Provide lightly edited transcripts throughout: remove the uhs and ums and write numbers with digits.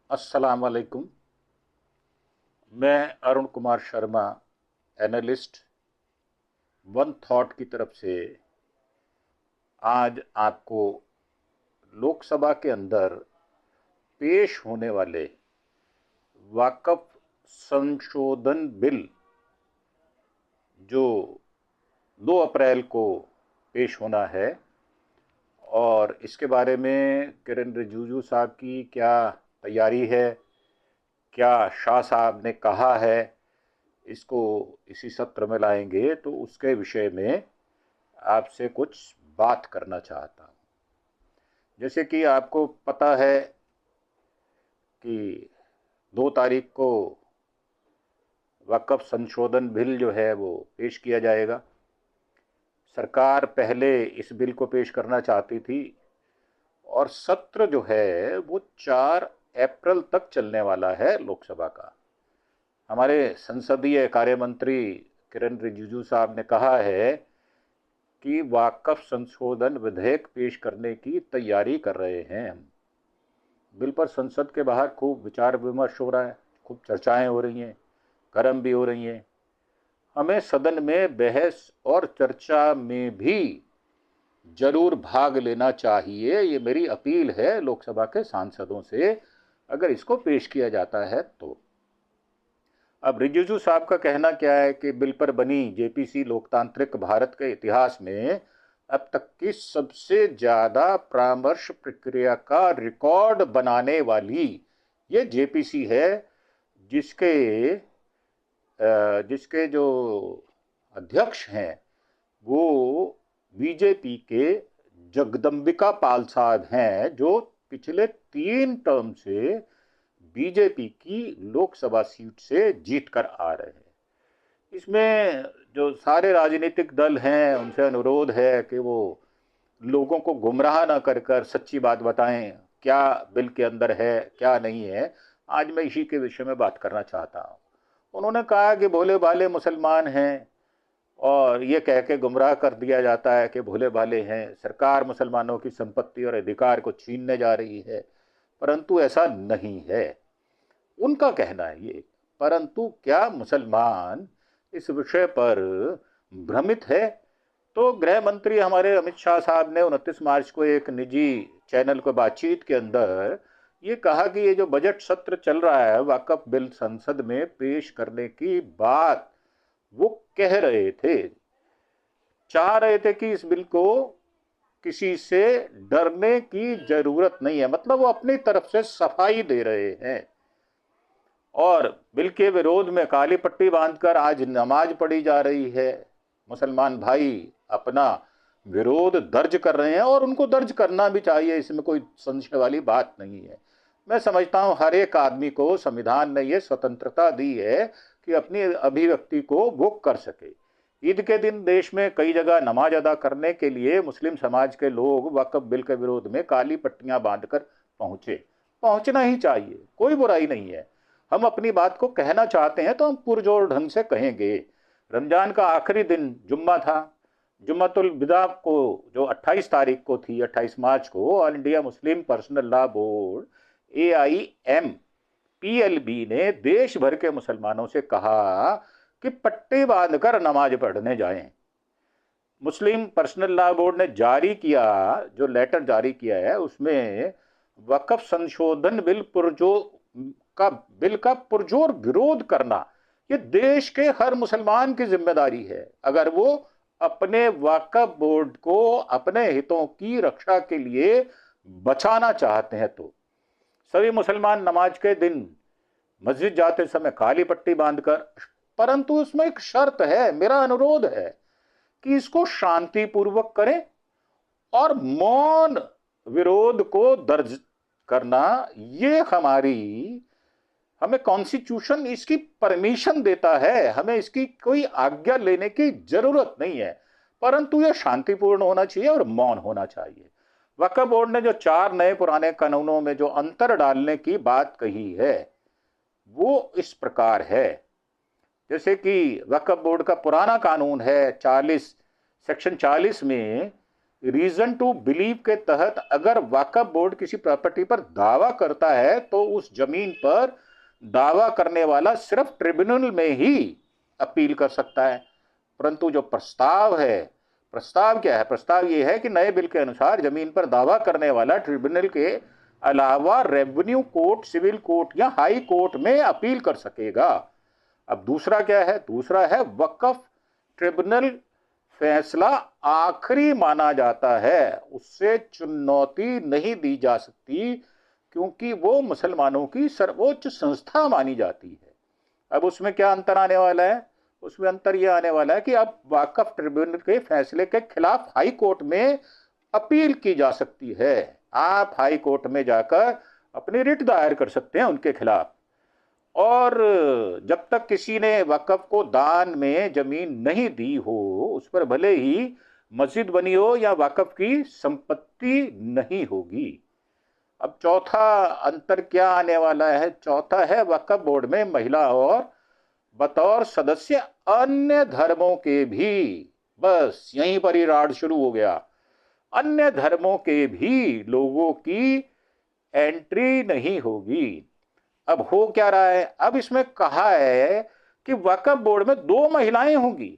अस्सलाम वालेकुम। मैं Arun Kumar Sharma, analyst one thought की तरफ से आज आपको लोकसभा के अंदर पेश होने वाले वाकफ संशोधन बिल जो 2 अप्रैल को पेश होना है और इसके बारे में किरण रिजिजू साहब की क्या तैयारी है, क्या शाह साहब ने कहा है, इसको इसी सत्र में लाएंगे तो उसके विषय में आपसे कुछ बात करना चाहता हूँ। जैसे कि आपको पता है कि 2 तारीख को वक्फ संशोधन बिल जो है वो पेश किया जाएगा। सरकार पहले इस बिल को पेश करना चाहती थी और सत्र जो है वो 4 अप्रैल तक चलने वाला है लोकसभा का। हमारे संसदीय कार्य मंत्री किरण रिजिजू साहब ने कहा है कि वाकफ संशोधन विधेयक पेश करने की तैयारी कर रहे हैं हम। बिल पर संसद के बाहर खूब विचार विमर्श हो रहा है, खूब चर्चाएं हो रही हैं, गर्म भी हो रही हैं। हमें सदन में बहस और चर्चा में भी जरूर भाग लेना चाहिए। ये मेरी अपील है लोकसभा के सांसदों से, अगर इसको पेश किया जाता है तो। अब रिजिजू साहब का कहना क्या है कि बिल पर बनी जेपीसी लोकतांत्रिक भारत के इतिहास में अब तक की सबसे ज्यादा परामर्श प्रक्रिया का रिकॉर्ड बनाने वाली ये जेपीसी है, जिसके जिसके जो अध्यक्ष हैं वो बीजेपी के जगदम्बिका पाल साहब हैं, जो पिछले 3 टर्म से बीजेपी की लोकसभा सीट से जीत कर आ रहे हैं। इसमें जो सारे राजनीतिक दल हैं उनसे अनुरोध है कि वो लोगों को गुमराह ना कर कर सच्ची बात बताएं, क्या बिल के अंदर है क्या नहीं है। आज मैं इसी के विषय में बात करना चाहता हूँ। उन्होंने कहा कि भोले भाले मुसलमान हैं और ये कह के गुमराह कर दिया जाता है कि भोले भाले हैं, सरकार मुसलमानों की संपत्ति और अधिकार को छीनने जा रही है, परंतु ऐसा नहीं है, उनका कहना है ये। परंतु क्या मुसलमान इस विषय पर भ्रमित है? तो गृह मंत्री हमारे अमित शाह साहब ने 29 मार्च को एक निजी चैनल को बातचीत के अंदर ये कहा कि ये जो बजट सत्र चल रहा है, वाकफ बिल संसद में पेश करने की बात वो कह रहे थे, चाह रहे थे कि इस बिल को किसी से डरने की जरूरत नहीं है। मतलब वो अपनी तरफ से सफाई दे रहे हैं और बिल के विरोध में काली पट्टी बांधकर आज नमाज पढ़ी जा रही है। मुसलमान भाई अपना विरोध दर्ज कर रहे हैं और उनको दर्ज करना भी चाहिए, इसमें कोई संशय वाली बात नहीं है। मैं समझता हूं हर एक आदमी को संविधान ने ये स्वतंत्रता दी है कि अपनी अभिव्यक्ति को वो कर सके। ईद के दिन देश में कई जगह नमाज अदा करने के लिए मुस्लिम समाज के लोग वक्फ बिल के विरोध में काली पट्टियां बांधकर पहुंचना ही चाहिए, कोई बुराई नहीं है। हम अपनी बात को कहना चाहते हैं तो हम पुरजोर ढंग से कहेंगे। रमजान का आखिरी दिन जुम्मा था, जुम्मतुल विदा को जो 28 तारीख को थी, 28 मार्च को all India Muslim personal law board AIMPLB ने देश भर के मुसलमानों से कहा कि पट्टे बांधकर नमाज पढ़ने जाएं। मुस्लिम पर्सनल लॉ बोर्ड ने जारी किया, जो लेटर जारी किया है उसमें वक्फ संशोधन बिल का पुरजोर विरोध करना ये देश के हर मुसलमान की जिम्मेदारी है, अगर वो अपने वक्फ बोर्ड को अपने हितों की रक्षा के लिए बचाना चाहते हैं। तो सभी मुसलमान नमाज के दिन मस्जिद जाते समय काली पट्टी बांधकर, परंतु उसमें एक शर्त है, मेरा अनुरोध है कि इसको शांतिपूर्वक करें और मौन विरोध को दर्ज करना, ये हमें कॉन्स्टिट्यूशन इसकी परमिशन देता है, हमें इसकी कोई आज्ञा लेने की जरूरत नहीं है, परंतु यह शांतिपूर्ण होना चाहिए और मौन होना चाहिए। वक्फ बोर्ड ने जो 4 नए पुराने कानूनों में जो अंतर डालने की बात कही है वो इस प्रकार है। जैसे कि वक्फ बोर्ड का पुराना कानून है 40 सेक्शन 40 में रीजन टू बिलीव के तहत अगर वक्फ बोर्ड किसी प्रॉपर्टी पर दावा करता है तो उस जमीन पर दावा करने वाला सिर्फ ट्रिब्यूनल में ही अपील कर सकता है। परंतु जो प्रस्ताव है, प्रस्ताव क्या है? प्रस्ताव ये है कि नए बिल के अनुसार जमीन पर दावा करने वाला ट्रिब्यूनल के अलावा रेवेन्यू कोर्ट, सिविल कोर्ट या हाई कोर्ट में अपील कर सकेगा। अब दूसरा क्या है? दूसरा है वक्फ ट्रिब्यूनल फैसला आखिरी माना जाता है, उससे चुनौती नहीं दी जा सकती क्योंकि वो मुसलमानों की सर्वोच्च संस्था मानी जाती है। अब उसमें क्या अंतर आने वाला है? उसमें अंतर यह आने वाला है कि अब वक्फ ट्रिब्यूनल के फैसले के खिलाफ हाई कोर्ट में अपील की जा सकती है। आप हाई कोर्ट में जाकर अपनी रिट दायर कर सकते हैं उनके खिलाफ। और जब तक किसी ने वक्फ को दान में जमीन नहीं दी हो, उस पर भले ही मस्जिद बनी हो या वक्फ की संपत्ति नहीं होगी। अब चौथा अंतर क्या आने वाला है? चौथा है वक्फ बोर्ड में महिला और बतौर सदस्य अन्य धर्मों के भी, बस यहीं पर ही राड शुरू हो गया, अन्य धर्मों के भी लोगों की एंट्री नहीं होगी। अब हो क्या रहा है? अब इसमें कहा है कि वक्फ बोर्ड में 2 महिलाएं होंगी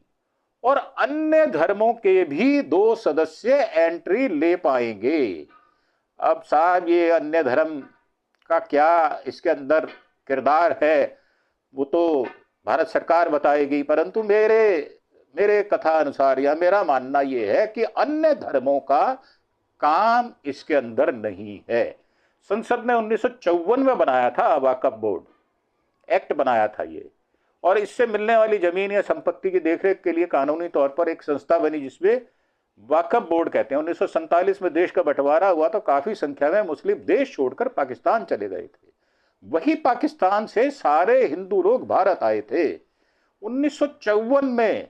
और अन्य धर्मों के भी 2 सदस्य एंट्री ले पाएंगे। अब साहब ये अन्य धर्म का क्या इसके अंदर किरदार है वो तो भारत सरकार बताएगी, परंतु मेरे कथा अनुसार या मेरा मानना यह है कि अन्य धर्मों का काम इसके अंदर नहीं है। संसद ने 1954 में बनाया था वक्फ बोर्ड, एक्ट बनाया था ये, और इससे मिलने वाली जमीन या संपत्ति की देखरेख के लिए कानूनी तौर पर एक संस्था बनी जिसमें वक्फ बोर्ड कहते हैं। 1947 में देश का बंटवारा हुआ तो काफी संख्या में मुस्लिम देश छोड़कर पाकिस्तान चले गए थे। वही पाकिस्तान से सारे हिंदू लोग भारत आए थे 1954 में।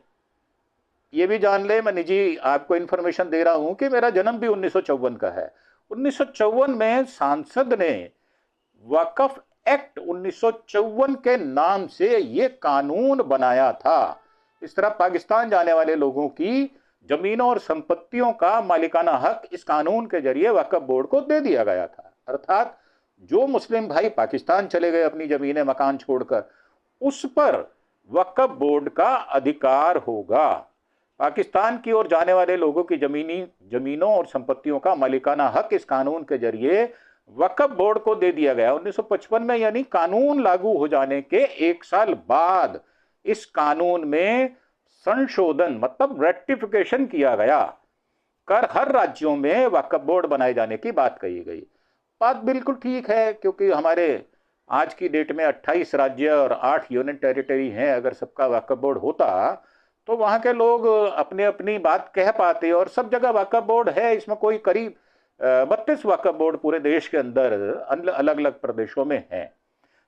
ये भी जान ले, मैं निजी आपको इंफॉर्मेशन दे रहा हूं कि मेरा जन्म भी 1954 का है। 1954 में सांसद ने वक्फ एक्ट 1954 के नाम से ये कानून बनाया था। इस तरह पाकिस्तान जाने वाले लोगों की जमीनों और संपत्तियों का मालिकाना हक इस कानून के जरिए वक्फ बोर्ड को दे दिया गया था। अर्थात जो मुस्लिम भाई पाकिस्तान चले गए अपनी जमीनें मकान छोड़कर, उस पर वक्फ बोर्ड का अधिकार होगा। पाकिस्तान की ओर जाने वाले लोगों की जमीनों और संपत्तियों का मालिकाना हक इस कानून के जरिए वक्फ बोर्ड को दे दिया गया 1955 में। यानी कानून लागू हो जाने के 1 साल बाद इस कानून में संशोधन मतलब रेक्टिफिकेशन किया गया कर हर राज्यों में वक्फ बोर्ड बनाए जाने की बात कही गई। बात बिल्कुल ठीक है, क्योंकि हमारे आज की डेट में 28 राज्य और 8 यूनियन टेरिटरी हैं। अगर सबका वक्फ बोर्ड होता तो वहाँ के लोग अपनी अपनी बात कह पाते, और सब जगह वक्फ बोर्ड है। इसमें कोई करीब 32 वक्फ बोर्ड पूरे देश के अंदर अलग अलग प्रदेशों में हैं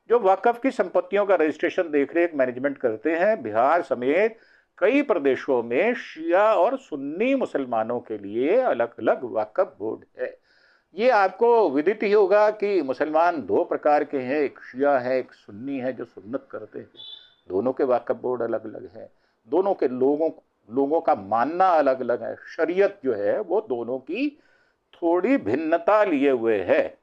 जो वक्फ की संपत्तियों का रजिस्ट्रेशन, देखरेख, मैनेजमेंट करते हैं। बिहार समेत कई प्रदेशों में शिया और सुन्नी मुसलमानों के लिए अलग अलग वक्फ बोर्ड है। ये आपको विदित ही होगा कि मुसलमान 2 प्रकार के हैं, एक शिया है एक सुन्नी है जो सुन्नत करते हैं। दोनों के वक्फ बोर्ड अलग अलग है, दोनों के लोगों का मानना अलग अलग है। शरीयत जो है वो दोनों की थोड़ी भिन्नता लिए हुए है।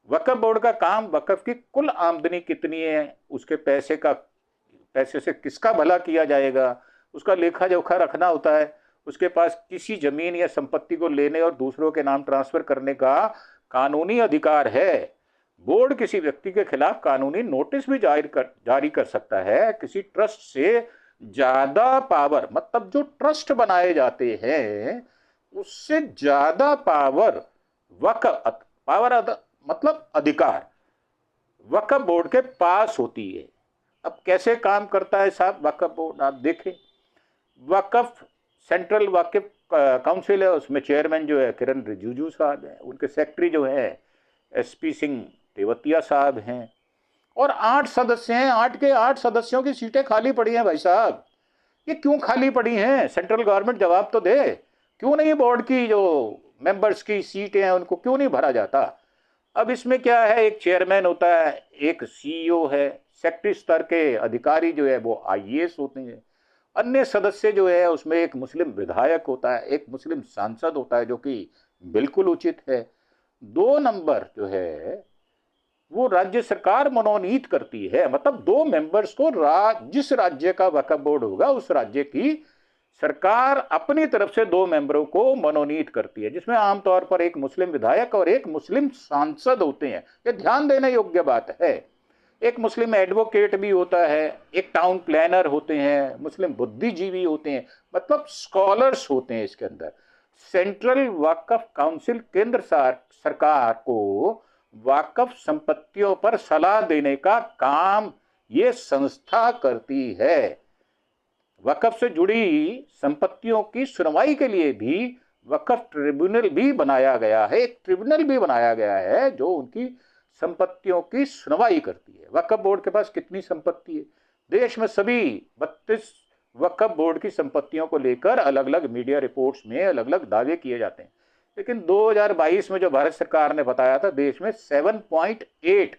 वक्फ बोर्ड का काम वक्फ की कुल आमदनी कितनी है, उसके पैसे से किसका भला किया जाएगा, उसका लेखा जोखा रखना होता है। उसके पास किसी जमीन या संपत्ति को लेने और दूसरों के नाम ट्रांसफर करने का कानूनी अधिकार है। बोर्ड किसी व्यक्ति के खिलाफ कानूनी नोटिस भी जारी कर सकता है। किसी ट्रस्ट से ज्यादा पावर, मतलब जो ट्रस्ट बनाए जाते हैं उससे ज्यादा पावर मतलब अधिकार वक्फ बोर्ड के पास होती है। अब कैसे काम करता है साहब वक्फ बोर्ड? आप देखें, वक्फ सेंट्रल वक्फ काउंसिल है, उसमें चेयरमैन जो है किरण रिजिजू साहब हैं, उनके सेक्रेटरी जो है SP सिंह तेवतिया साहब हैं, और 8 सदस्य हैं। 8 के 8 सदस्यों की सीटें खाली पड़ी हैं। भाई साहब ये क्यों खाली पड़ी हैं? सेंट्रल गवर्नमेंट जवाब तो दे। क्यों नहीं बोर्ड की जो मेंबर्स की सीटें हैं उनको क्यों नहीं भरा जाता? अब इसमें क्या है, एक चेयरमैन होता है, एक CEO है, सेक्रेटरी स्तर के अधिकारी जो है वो IAS होते हैं, अन्य सदस्य जो है उसमें एक मुस्लिम विधायक होता है, एक मुस्लिम सांसद होता है, जो कि बिल्कुल उचित है। 2 नंबर जो है वो राज्य सरकार मनोनीत करती है, मतलब 2 मेंबर्स को जिस राज्य का वक्फ बोर्ड होगा उस राज्य की सरकार अपनी तरफ से 2 मेंबरों को मनोनीत करती है, जिसमें आमतौर पर एक मुस्लिम विधायक और एक मुस्लिम सांसद होते हैं। यह ध्यान देने योग्य बात है। एक मुस्लिम एडवोकेट भी होता है, एक टाउन प्लानर होते हैं, मुस्लिम बुद्धिजीवी होते हैं, मतलब स्कॉलर्स होते हैं इसके अंदर। सेंट्रल वक्फ काउंसिल केंद्र सरकार को वाकफ संपत्तियों पर सलाह देने का काम ये संस्था करती है। वक्फ से जुड़ी संपत्तियों की सुनवाई के लिए भी वक्फ ट्रिब्यूनल भी बनाया गया है, एक ट्रिब्यूनल भी बनाया गया है जो उनकी संपत्तियों की सुनवाई करती है। वक्फ बोर्ड के पास कितनी संपत्ति है? देश में सभी 32 वक्फ बोर्ड की संपत्तियों को लेकर अलग अलग मीडिया रिपोर्ट्स में अलग अलग दावे किए जाते हैं, लेकिन 2022 में जो भारत सरकार ने बताया था, देश में 7.8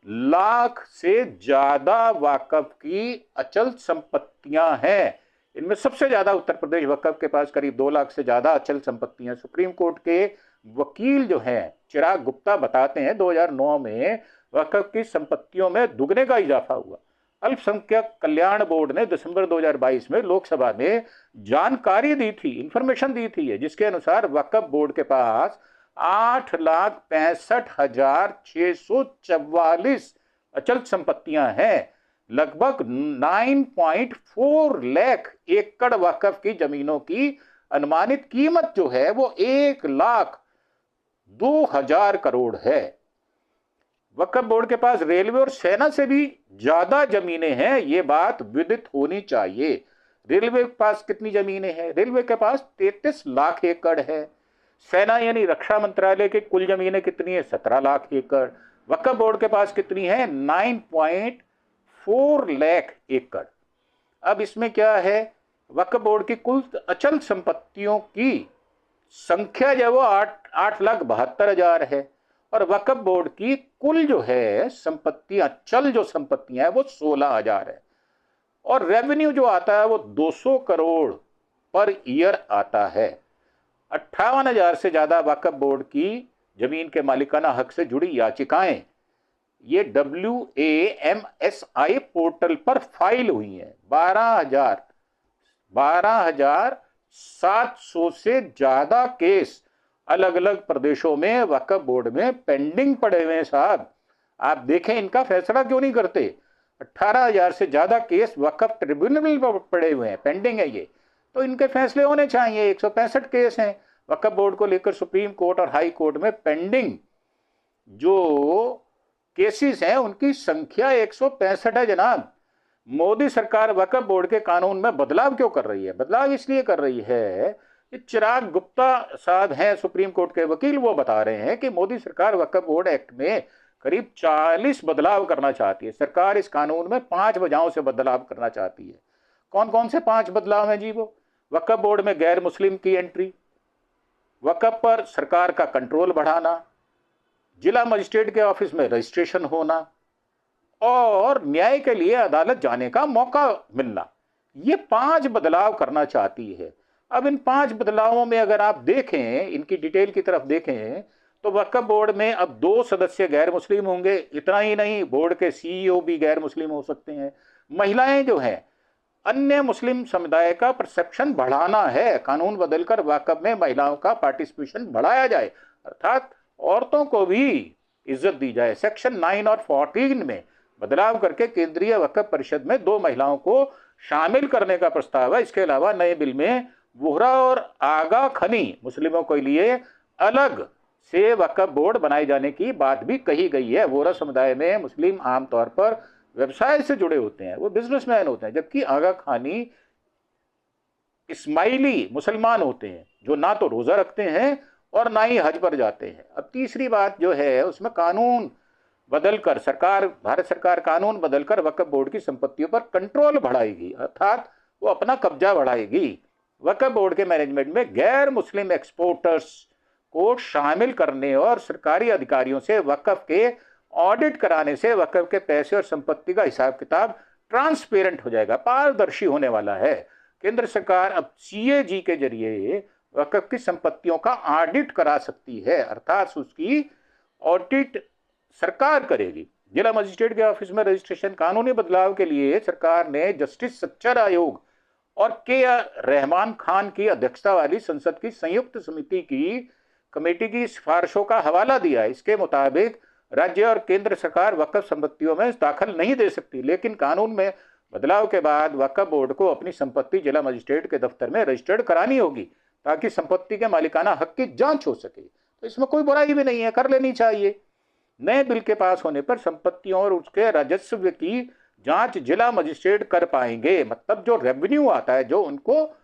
लाख से ज्यादा वाकफ की अचल संपत्तियां हैं। इनमें सबसे ज्यादा उत्तर प्रदेश वक्फ के पास करीब 2 लाख से ज्यादा अचल संपत्तियां। सुप्रीम कोर्ट के वकील जो हैं चिराग गुप्ता बताते हैं 2009 में वक्फ की संपत्तियों में दुगने का इजाफा हुआ। अल्पसंख्यक कल्याण बोर्ड ने दिसंबर 2022 में लोकसभा में जानकारी दी थी, इंफॉर्मेशन दी थी, जिसके अनुसार वक्फ बोर्ड के पास 8,65,644 अचल संपत्तियां हैं। लगभग 9.4 लाख एकड़ वक्फ की जमीनों की अनुमानित कीमत जो है वो 1,02,000 करोड़ है। वक्फ बोर्ड के पास रेलवे और सेना से भी ज्यादा जमीनें हैं, ये बात विदित होनी चाहिए। रेलवे के पास कितनी जमीनें हैं? रेलवे के पास 33 लाख एकड़ है। सेना यानी रक्षा मंत्रालय की कुल जमीनें कितनी है? 17 लाख एकड़। वक्फ बोर्ड के पास कितनी है? 9.4 लाख एकड़। अब इसमें क्या है, वक्फ बोर्ड की कुल अचल संपत्तियों की संख्या जो है वो 8,72,000 है, और वक्फ बोर्ड की कुल जो है संपत्तियां, अचल जो संपत्तियां है वो 16,000 है, और रेवेन्यू जो आता है वो 200 करोड़ पर ईयर आता है। 58,000 से ज्यादा वक्फ बोर्ड की जमीन के मालिकाना हक से जुड़ी याचिकाएं ये WAMSI पोर्टल पर फाइल हुई हैं। 12,700 से ज्यादा केस अलग अलग प्रदेशों में वक्फ बोर्ड में पेंडिंग पड़े हुए हैं। साहब आप देखें इनका फैसला क्यों नहीं करते? 18,000 से ज्यादा केस वक्फ ट्रिब्यूनल पर पड़े हुए हैं, पेंडिंग है ये, तो इनके फैसले होने चाहिए। 165 केस हैं वक्फ बोर्ड को लेकर सुप्रीम कोर्ट और हाई कोर्ट में पेंडिंग जो केसेस हैं उनकी संख्या 165 है जनाब। मोदी सरकार वक्फ बोर्ड के कानून में बदलाव क्यों कर रही है? बदलाव इसलिए कर रही है कि चिराग गुप्ता साहब हैं सुप्रीम कोर्ट के वकील, वो बता रहे हैं कि मोदी सरकार वक्फ बोर्ड एक्ट में करीब 40 बदलाव करना चाहती है। सरकार इस कानून में 5 वजहों से बदलाव करना चाहती है। कौन कौन से 5 बदलाव हैं जी? वो वक्फ बोर्ड में गैर मुस्लिम की एंट्री, वक्फ पर सरकार का कंट्रोल बढ़ाना, जिला मजिस्ट्रेट के ऑफिस में रजिस्ट्रेशन होना, और न्याय के लिए अदालत जाने का मौका मिलना। ये 5 बदलाव करना चाहती है। अब इन 5 बदलावों में अगर आप देखें, इनकी डिटेल की तरफ देखें, तो वक्फ बोर्ड में अब 2 सदस्य गैर मुस्लिम होंगे। इतना ही नहीं, बोर्ड के CEO भी गैर मुस्लिम हो सकते हैं। महिलाएं जो हैं, अन्य मुस्लिम समुदाय का परसेप्शन बढ़ाना है, कानून बदलकर वक्फ में महिलाओं का पार्टिसिपेशन बढ़ाया जाए, अर्थात औरतों को भी इज्जत दी जाए। सेक्शन 9 और 14 में बदलाव करके केंद्रीय वक्फ परिषद में 2 महिलाओं को शामिल करने का प्रस्ताव है। इसके अलावा नए बिल में वोहरा और आगा खनी मुस्लिमों के लिए अलग से वक्फ बोर्ड बनाए जाने की बात भी कही गई है। वोहरा समुदाय में मुस्लिम आमतौर पर व्यवसाय से जुड़े होते हैं, वो बिजनेसमैन होते हैं, जबकि आगा खानी इस्माइली मुसलमान होते हैं जो ना तो रोजा रखते हैं और ना ही हज पर जाते हैं। अब तीसरी बात जो है उसमें कानून बदलकर भारत सरकार कानून बदलकर वक्फ बोर्ड की संपत्तियों पर कंट्रोल बढ़ाएगी, अर्थात वो अपना कब्जा बढ़ाएगी। वक्फ बोर्ड के मैनेजमेंट में गैर मुस्लिम एक्सपोर्टर्स को शामिल करने और सरकारी अधिकारियों से वक्फ के ऑडिट कराने से वक्फ के पैसे और संपत्ति का हिसाब किताब ट्रांसपेरेंट हो जाएगा, पारदर्शी होने वाला है। केंद्र सरकार अब सीएजी के जरिए वक्फ की संपत्तियों का ऑडिट करा सकती है, अर्थात उसकी ऑडिट सरकार करेगी। जिला मजिस्ट्रेट के ऑफिस में रजिस्ट्रेशन कानूनी बदलाव के लिए सरकार ने जस्टिस सच्चर आयोग और के रहमान खान की अध्यक्षता वाली संसद की संयुक्त समिति की कमेटी की सिफारिशों का हवाला दिया है। इसके मुताबिक राज्य और केंद्र सरकार वक्फ संपत्तियों में दाखिल नहीं दे सकती, लेकिन कानून में बदलाव के बाद वक्फ बोर्ड को अपनी संपत्ति जिला मजिस्ट्रेट के दफ्तर में रजिस्टर्ड करानी होगी ताकि संपत्ति के मालिकाना हक की जांच हो सके। तो इसमें कोई बुराई भी नहीं है, कर लेनी चाहिए। नए बिल के पास होने पर संपत्तियों और उसके राजस्व की जांच जिला मजिस्ट्रेट कर पाएंगे। मतलब जो रेवेन्यू आता है, जो उनको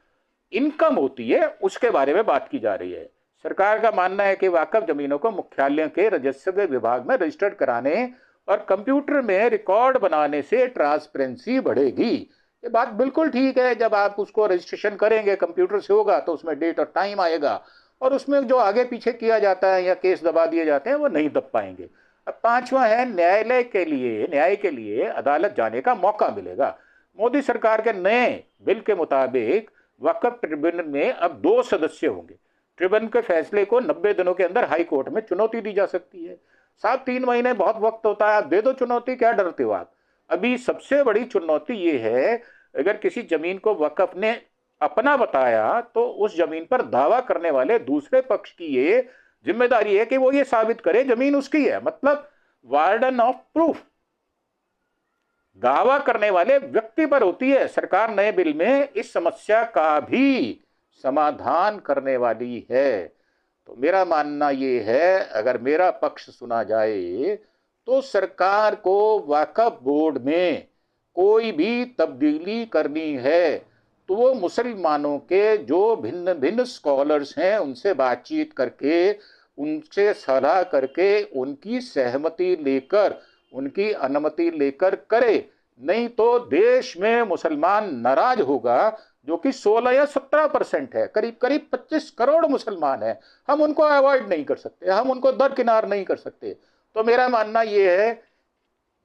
इनकम होती है, उसके बारे में बात की जा रही है। सरकार का मानना है कि वाकफ जमीनों को मुख्यालय के राजस्व विभाग में रजिस्टर्ड कराने और कंप्यूटर में रिकॉर्ड बनाने से ट्रांसपेरेंसी बढ़ेगी। ये बात बिल्कुल ठीक है। जब आप उसको रजिस्ट्रेशन करेंगे, कंप्यूटर से होगा, तो उसमें डेट और टाइम आएगा, और उसमें जो आगे पीछे किया जाता है या केस दबा दिए जाते हैं वो नहीं दब पाएंगे। अब पांचवा है न्याय के लिए अदालत जाने का मौका मिलेगा। मोदी सरकार के नए बिल के मुताबिक वक्फ ट्रिब्यूनल में अब 2 सदस्य होंगे। ट्रिब्यूनल के फैसले को 90 दिनों के अंदर हाई कोर्ट में चुनौती दी जा सकती है। 3 महीने बहुत वक्त होता है, आप दे दो चुनौती, क्या डरते हो आप। अभी सबसे बड़ी चुनौती ये है, अगर किसी जमीन को वक्फ ने अपना बताया तो उस जमीन पर दावा करने वाले दूसरे पक्ष की ये जिम्मेदारी है कि वो ये साबित करे जमीन उसकी है। मतलब वार्डन ऑफ प्रूफ दावा करने वाले व्यक्ति पर होती है। सरकार नए बिल में इस समस्या का भी समाधान करने वाली है। तो मेरा मानना ये है, अगर मेरा पक्ष सुना जाए तो सरकार को वक्फ बोर्ड में कोई भी तब्दीली करनी है तो वो मुसलमानों के जो भिन्न भिन्न स्कॉलर्स हैं उनसे बातचीत करके, उनसे सलाह करके, उनकी सहमति लेकर, उनकी अनुमति लेकर करे। नहीं तो देश में मुसलमान नाराज होगा, जो कि 16 या 17% है, करीब करीब 25 करोड़ मुसलमान हैं। हम उनको अवॉइड नहीं कर सकते, हम उनको दरकिनार नहीं कर सकते। तो मेरा मानना ये है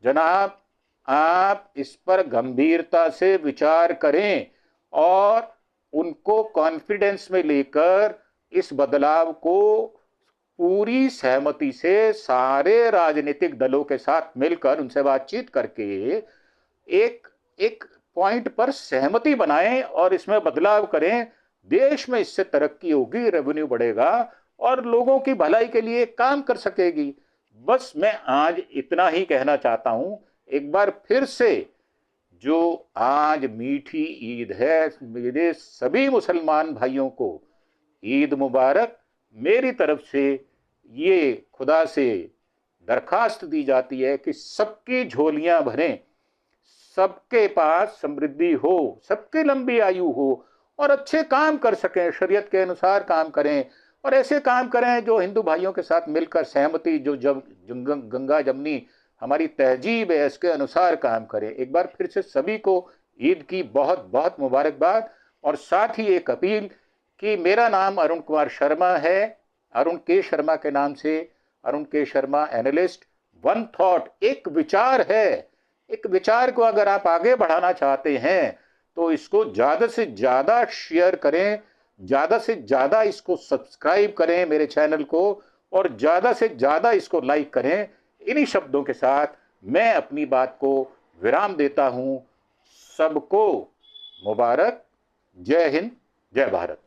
जनाब, आप इस पर गंभीरता से विचार करें और उनको कॉन्फिडेंस में लेकर इस बदलाव को पूरी सहमति से सारे राजनीतिक दलों के साथ मिलकर उनसे बातचीत करके एक पॉइंट पर सहमति बनाएं और इसमें बदलाव करें। देश में इससे तरक्की होगी, रेवेन्यू बढ़ेगा और लोगों की भलाई के लिए काम कर सकेगी। बस मैं आज इतना ही कहना चाहता हूं। एक बार फिर से जो आज मीठी ईद है, मेरे सभी मुसलमान भाइयों को ईद मुबारक। मेरी तरफ से ये खुदा से दरखास्त दी जाती है कि सबकी झोलियां भरें, सबके पास समृद्धि हो, सबकी लंबी आयु हो और अच्छे काम कर सकें, शरीयत के अनुसार काम करें और ऐसे काम करें जो हिंदू भाइयों के साथ मिलकर सहमति, जो जब गंगा जमनी हमारी तहजीब है इसके अनुसार काम करें। एक बार फिर से सभी को ईद की बहुत बहुत मुबारकबाद। और साथ ही एक अपील कि मेरा नाम अरुण कुमार शर्मा है, अरुण के शर्मा के नाम से, अरुण के शर्मा एनालिस्ट। वन थॉट, एक विचार है, एक विचार को अगर आप आगे बढ़ाना चाहते हैं तो इसको ज़्यादा से ज़्यादा शेयर करें, ज़्यादा से ज़्यादा इसको सब्सक्राइब करें मेरे चैनल को, और ज़्यादा से ज़्यादा इसको लाइक करें। इन्हीं शब्दों के साथ मैं अपनी बात को विराम देता हूं। सबको मुबारक। जय हिंद, जय भारत।